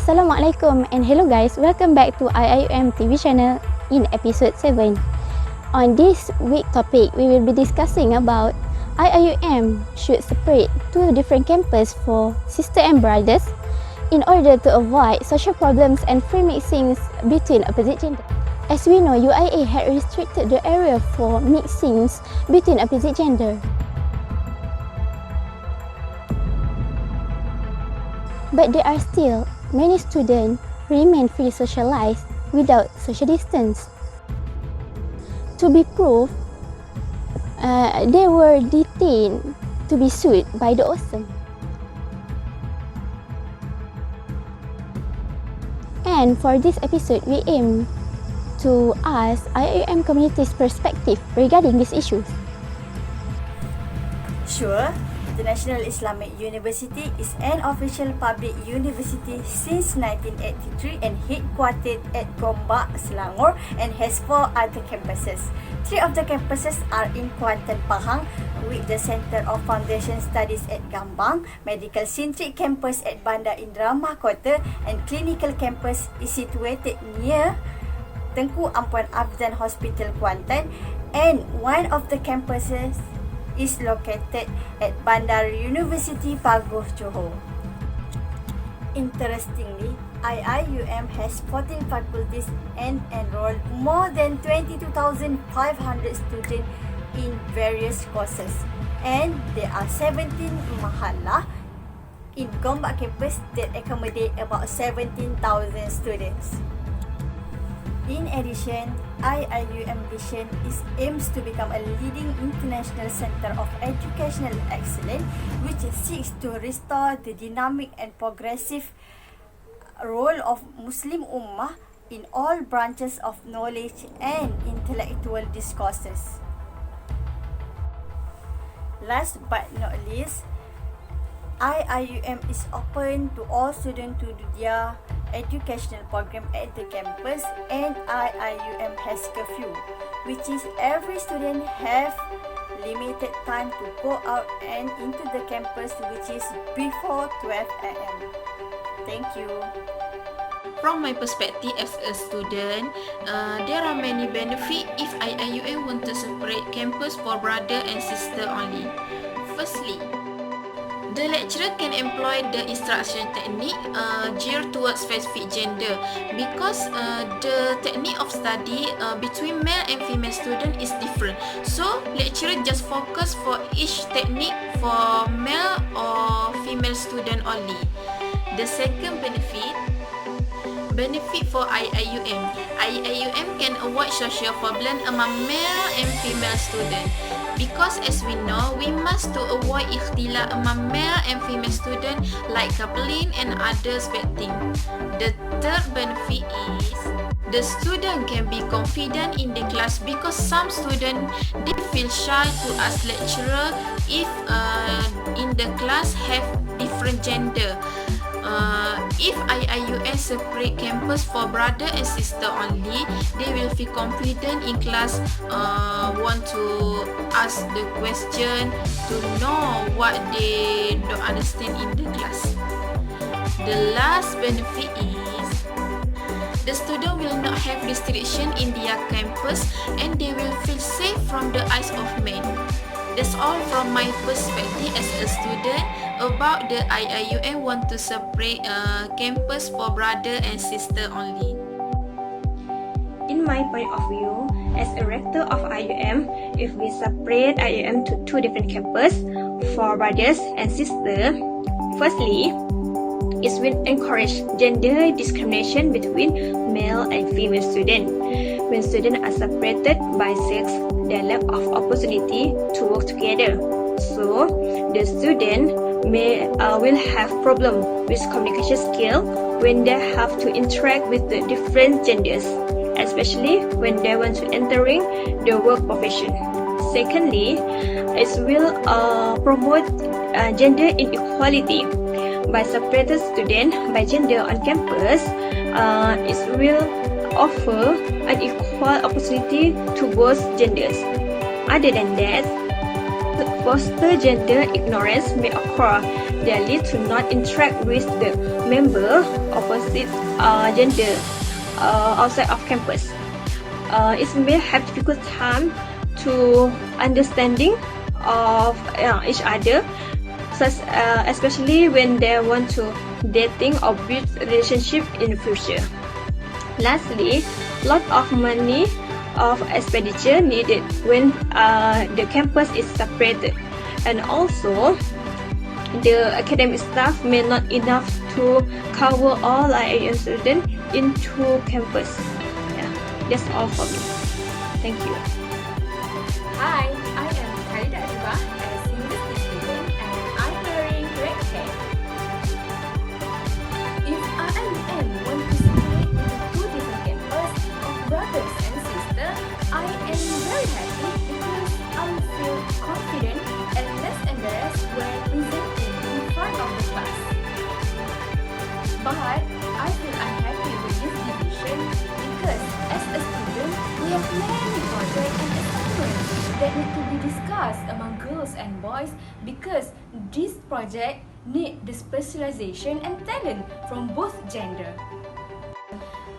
Assalamualaikum and hello guys, welcome back to IIUM TV channel in episode 7. On this week topic, we will be discussing about IIUM should separate two different campus for sister and brothers in order to avoid social problems and free mixings between opposite gender. As we know, UIA had restricted the area for mixings between opposite gender. But there are still many students remain free socialized without social distance. To be proved, they were detained to be sued by the OSM. And for this episode, we aim to ask IIUM community's perspective regarding these issues. Sure. The National Islamic University is an official public university since 1983 and headquartered at Gombak, Selangor and has 4 other campuses. 3 of the campuses are in Kuantan, Pahang with the Center of Foundation Studies at Gambang, Medical Centric Campus at Bandar Indra Mahkota and Clinical Campus is situated near Tengku Ampuan Afdan Hospital, Kuantan, and one of the campuses is located at Bandar University Paguh, Johor. Interestingly, IIUM has 14 faculties and enrolled more than 22,500 students in various courses, and there are 17 mahallah in Gombak campus that accommodate about 17,000 students. In addition, IIUM vision aims to become a leading international center of educational excellence which seeks to restore the dynamic and progressive role of Muslim Ummah in all branches of knowledge and intellectual discourses. Last but not least, IIUM is open to all students to do their educational program at the campus, and IIUM has curfew, which is every student have limited time to go out and into the campus, which is before 12 am. Thank you. From my perspective as a student, there are many benefits if IIUM want to separate campus for brother and sister only. Firstly, the lecturer can employ the instruction technique geared towards specific gender because the technique of study between male and female student is different. So, lecturer just focus for each technique for male or female student only. The second benefit for IIUM. IIUM can avoid social problem among male and female students. Because as we know, we must to avoid ikhtilat among male and female students like coupling and others bad thing. The third benefit is the student can be confident in the class because some students they feel shy to ask lecturer if in the class have different gender. If IIUM separate campus for brother and sister only, they will feel confident in class, want to ask the question to know what they don't understand in the class. The last benefit is the student will not have restriction in their campus and they will feel safe from the eyes of men. That's all from my perspective as a student about the IIUM want to separate campus for brother and sister only. In my point of view, as a rector of IIUM, if we separate IIUM to 2 different campuses for brothers and sisters, firstly, it will encourage gender discrimination between male and female students. When students are separated by sex, they lack of opportunity to work together. So, the student will have problem with communication skill when they have to interact with the different genders, especially when they want to entering the work profession. Secondly, it will promote gender inequality. By separating students by gender on campus, it will offer an equal opportunity to both genders. Other than that, foster gender ignorance may occur that lead to not interact with the member opposite gender outside of campus. It may have difficult time to understanding of each other, such especially when they want to dating or build relationship in the future. Lastly, lot of money of expenditure needed when the campus is separated, and also the academic staff may not enough to cover all IIUM students into campus. Yeah, that's all for me. Thank you. Hi, I am Khalidah Adibah, a university student, and I'm wearing red hair. If IIUM want to separate into two different campuses of brothers and sisters, I am very happy because I will feel confident and less embarrassed when presenting in front of the class. But I feel unhappy with this decision because as a student, we have many projects and assignments that need to be discussed among girls and boys because this project need the specialization and talent from both gender.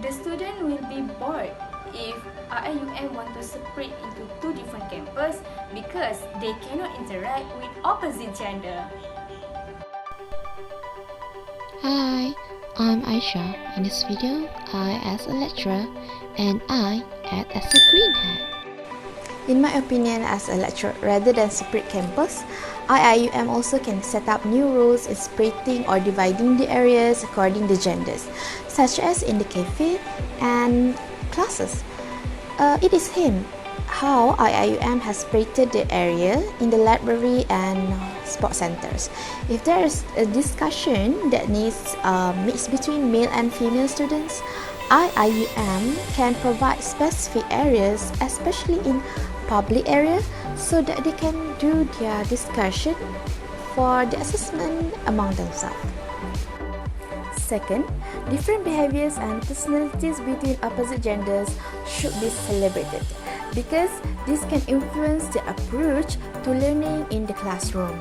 The student will be bored if IIUM want to separate into two different campuses because they cannot interact with opposite gender. Hi, I'm Aisha. In this video, I as a lecturer and I act as a green hat. In my opinion, as a lecturer, rather than separate campus, IIUM also can set up new rules in separating or dividing the areas according to genders, such as in the cafe and classes. It is him how IIUM has separated the area in the library and sports centers. If there is a discussion that needs a mix between male and female students, IIUM can provide specific areas, especially in public area, so that they can do their discussion for the assessment among themselves. Second, different behaviors and personalities between opposite genders should be celebrated because this can influence the approach to learning in the classroom.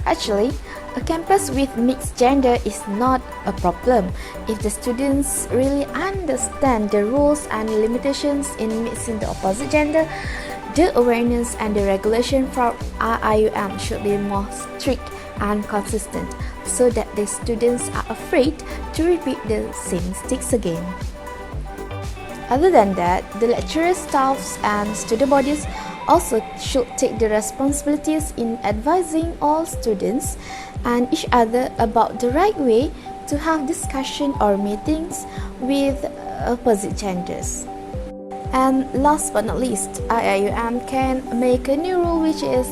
Actually, a campus with mixed gender is not a problem if the students really understand the rules and limitations in mixing the opposite gender. The awareness and the regulation from IIUM should be more strict and consistent so that the students are afraid to repeat the same mistakes again. Other than that, the lecturer staffs and student bodies also should take the responsibilities in advising all students and each other about the right way to have discussion or meetings with opposite genders. And last but not least, IIUM can make a new rule, which is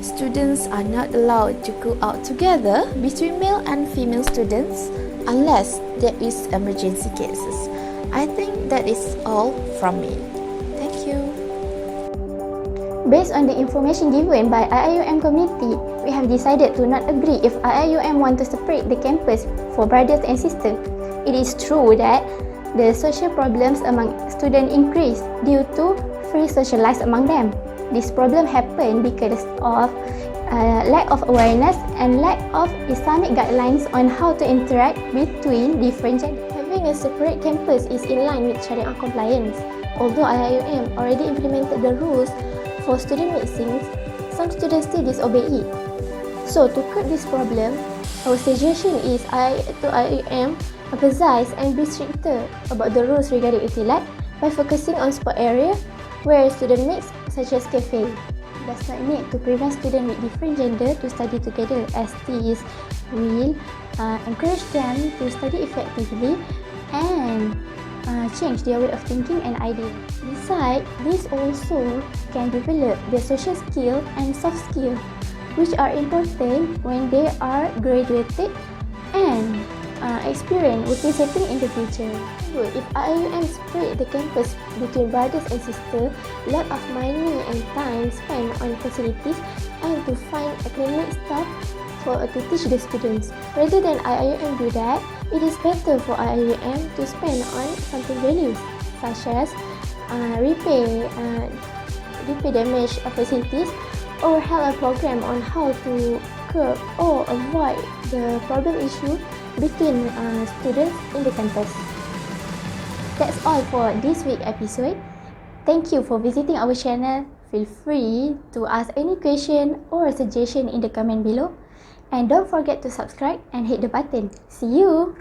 students are not allowed to go out together between male and female students unless there is emergency cases. I think that is all from me. Thank you. Based on the information given by IIUM committee, we have decided to not agree if IIUM want to separate the campus for brothers and sisters. It is true that the social problems among students increase due to free socialize among them. This problem happen because of lack of awareness and lack of Islamic guidelines on how to interact between different genders. Having a separate campus is in line with Sharia compliance. Although IIUM already implemented the rules for student mixing, some students still disobey it. So to curb this problem, our suggestion is to IIUM emphasize and be stricter about the rules regarding itilat by focusing on sport area where student mix, such as cafe. Does not need to prevent students with different gender to study together, as this will encourage them to study effectively and change their way of thinking and ideas. Besides, this also can develop their social skill and soft skill, which are important when they are graduated and experience working setting in the future. If IIUM split the campus between brothers and sisters, lot of money and time spent on facilities and to find academic staff to teach the students. Rather than IIUM do that, it is better for IIUM to spend on something values, such as repair damaged facilities or held a program on how to curb or avoid the problem issue between students in the campus. That's all for this week's episode. Thank you for visiting our channel. Feel free to ask any question or suggestion in the comment below. And don't forget to subscribe and hit the button. See you!